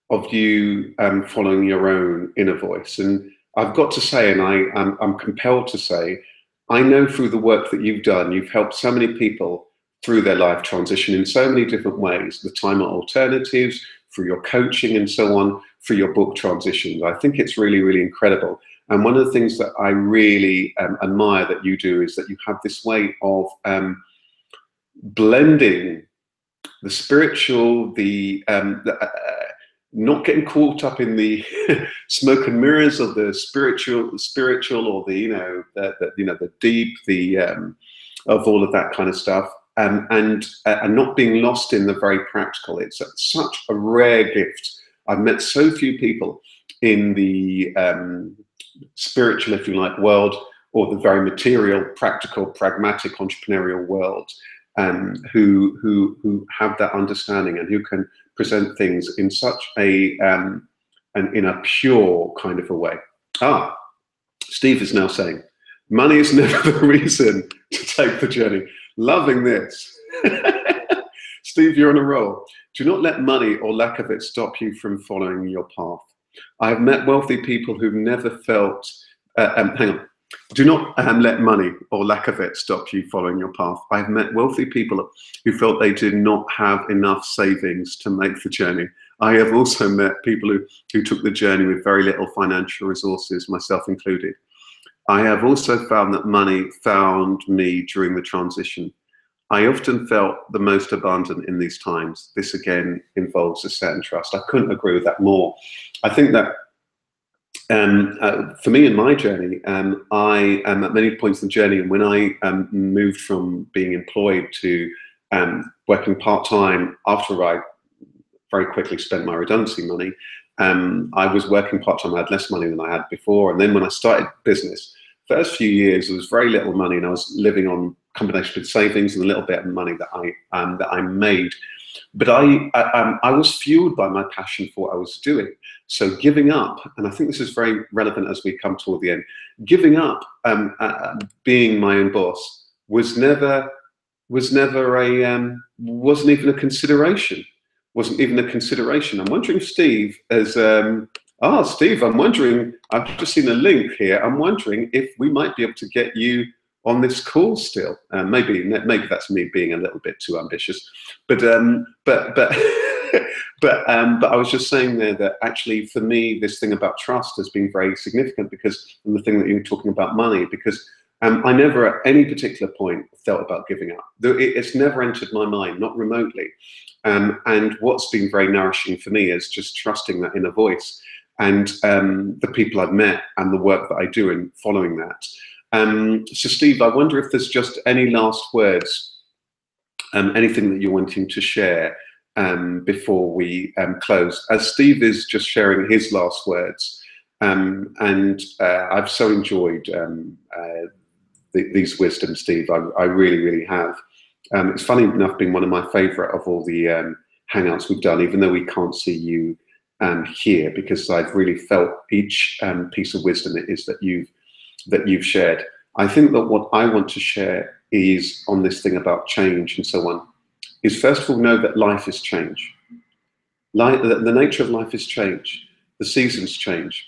of you following your own inner voice? And I've got to say, and I'm compelled to say, I know through the work that you've done, you've helped so many people through their life transition in so many different ways, the time alternatives, through your coaching and so on, through your book transitions. I think it's really, really incredible. And one of the things that I really admire that you do is that you have this way of blending the spiritual, not getting caught up in the smoke and mirrors of the spiritual, or the deep, of all of that kind of stuff, and not being lost in the very practical. It's such a rare gift. I've met so few people in the spiritual, if you like, world, or the very material, practical, pragmatic, entrepreneurial world, who have that understanding and who can present things in such a in a pure kind of a way. Steve is now saying, money is never the reason to take the journey. Loving this. Steve, you're on a roll. Do not let money or lack of it stop you from following your path. I have met wealthy people who've never felt, hang on. Do not let money or lack of it stop you following your path. I've met wealthy people who felt they did not have enough savings to make the journey. I have also met people who took the journey with very little financial resources, myself included. I have also found that money found me during the transition. I often felt the most abundant in these times. This again involves assent and trust. I couldn't agree with that more. I think that for me in my journey, I am at many points in the journey, and when I moved from being employed to working part-time after I very quickly spent my redundancy money, I was working part-time. I had less money than I had before, and then when I started business, first few years there was very little money, and I was living on a combination of savings and a little bit of money that I made. But I was fueled by my passion for what I was doing. So giving up, and I think this is very relevant as we come toward the end, giving up being my own boss wasn't even a consideration. Wasn't even a consideration. I'm wondering if Steve has, Steve, I'm wondering, I've just seen a link here. I'm wondering if we might be able to get you on this call still. Maybe that's me being a little bit too ambitious, but I was just saying there that actually for me this thing about trust has been very significant, because, and the thing that you were talking about money, because I never at any particular point felt about giving up. It's never entered my mind, not remotely. And what's been very nourishing for me is just trusting that inner voice, and the people I've met and the work that I do in following that. So Steve, I wonder if there's just any last words, anything that you're wanting to share before we close, as Steve is just sharing his last words. I've so enjoyed these wisdoms, Steve. I really, really have. It's funny enough been one of my favorite of all the hangouts we've done, even though we can't see you here, because I've really felt each piece of wisdom it is that you've shared. I think that what I want to share is on this thing about change and so on, is first of all know that life is change. The nature of life is change. The seasons change.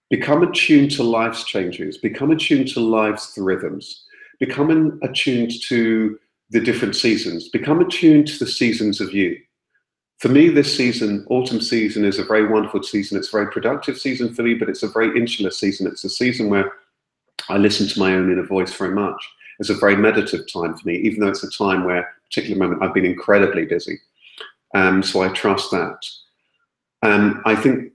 Become attuned to life's changes. Become attuned to life's rhythms. Become attuned to the different seasons. Become attuned to the seasons of you. For me, this season, autumn season, is a very wonderful season. It's a very productive season for me, but it's a very insular season. It's a season where I listen to my own inner voice very much. It's a very meditative time for me, even though it's a time where, particular moment, I've been incredibly busy. So I trust that. I think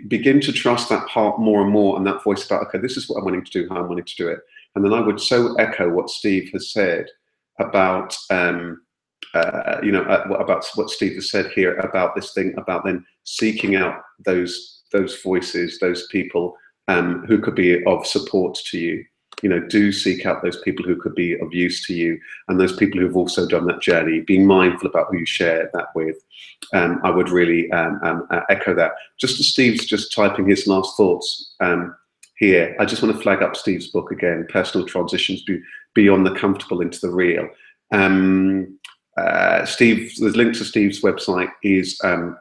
begin to trust that heart more and more, and that voice about, okay, this is what I'm wanting to do, how I'm wanting to do it. And then I would so echo what Steve has said about, about what Steve has said here about this thing, about then seeking out those voices, those people who could be of support to you. Do seek out those people who could be of use to you, and those people who've also done that journey. Being mindful about who you share that with. I would really echo that. Just as Steve's just typing his last thoughts here, I just want to flag up Steve's book again, Personal Transitions Beyond the Comfortable into the Real. The link to Steve's website is on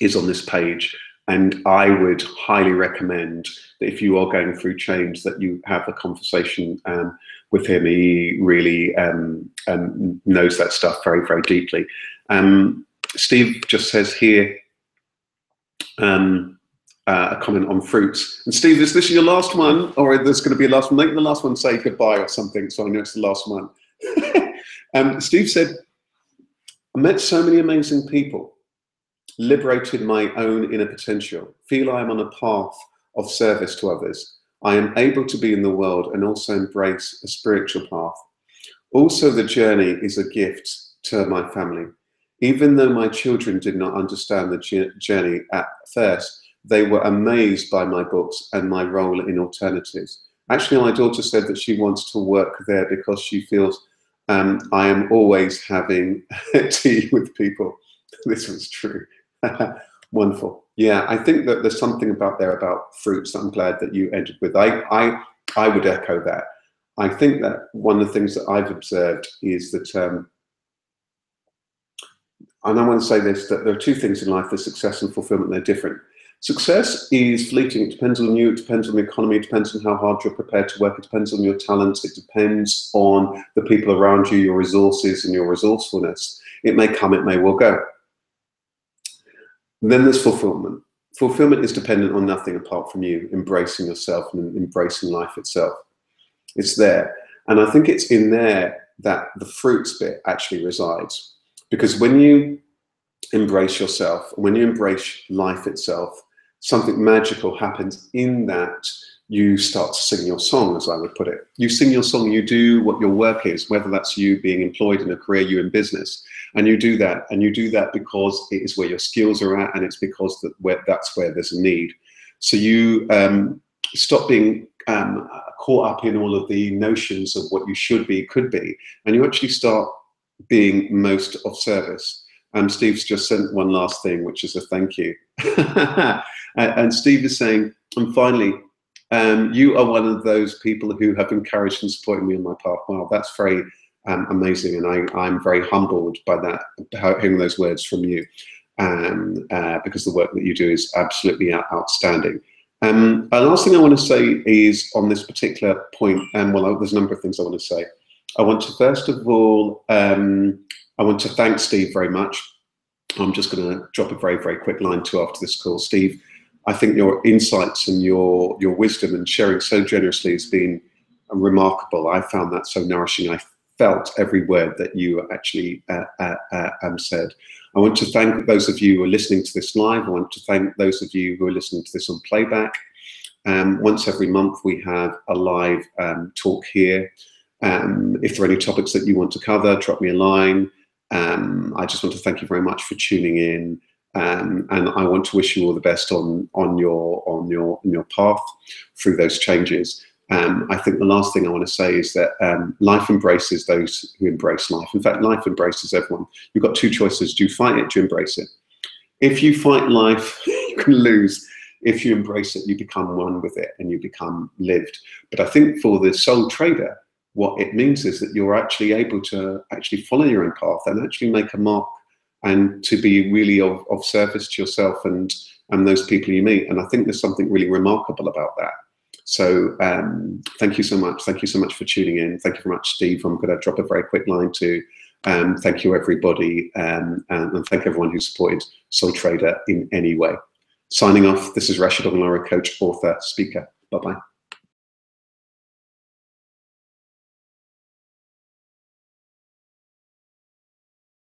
this page. And I would highly recommend that if you are going through change, that you have a conversation with him. He really knows that stuff very, very deeply. Steve just says here, a comment on fruits. And Steve, is this your last one, or there's going to be a last one? Make the last one say goodbye or something, so I know it's the last one. Steve said, I met so many amazing people, liberated my own inner potential, feel I am on a path of service to others. I am able to be in the world and also embrace a spiritual path. Also, the journey is a gift to my family. Even though my children did not understand the journey at first, they were amazed by my books and my role in alternatives. Actually, my daughter said that she wants to work there because she feels I am always having tea with people. This was true. Wonderful. Yeah, I think that there's something about fruits that I'm glad that you ended with. I would echo that. I think that one of the things that I've observed is that, and I want to say this, that there are two things in life, the success and fulfillment, they're different. Success is fleeting. It depends on you, it depends on the economy, it depends on how hard you're prepared to work, it depends on your talents, it depends on the people around you, your resources and your resourcefulness. It may come, it may well go. And then there's fulfillment. Fulfillment is dependent on nothing apart from you embracing yourself and embracing life itself. It's there. And I think it's in there that the fruits bit actually resides. Because when you embrace yourself, when you embrace life itself, something magical happens in that you start to sing your song, as I would put it. You sing your song, you do what your work is, whether that's you being employed in a career, you in business, and you do that because it is where your skills are at, and it's because that's where there's a need. So you stop being caught up in all of the notions of what you should be, could be, and you actually start being most of service. Steve's just sent one last thing, which is a thank you. And Steve is saying, and finally, you are one of those people who have encouraged and supported me on my path. Wow, that's very amazing. And I'm very humbled by that, hearing those words from you, because the work that you do is absolutely outstanding. The last thing I want to say is on this particular point, well, there's a number of things I want to say. I want to, first of all, I want to thank Steve very much. I'm just going to drop a very, very quick line to after this call. Steve, I think your insights and your wisdom and sharing so generously has been remarkable. I found that so nourishing. I felt every word that you actually said. I want to thank those of you who are listening to this live. I want to thank those of you who are listening to this on playback. Once every month we have a live talk here. If there are any topics that you want to cover, drop me a line. I just want to thank you very much for tuning in, and I want to wish you all the best on your path through those changes. I think the last thing I want to say is that life embraces those who embrace life. In fact, life embraces everyone. You've got two choices. Do you fight it? Do you embrace it? If you fight life, you can lose. If you embrace it, you become one with it and you become lived. But I think for the soul trader, what it means is that you're actually able to actually follow your own path and actually make a mark, and to be really of service to yourself and those people you meet. And I think there's something really remarkable about that. So thank you so much. Thank you so much for tuning in. Thank you very much, Steve. I'm going to drop a very quick line to thank you, everybody, and thank everyone who supported Soul Trader in any way. Signing off, this is Rashid Ogunlari, coach, author, speaker. Bye-bye.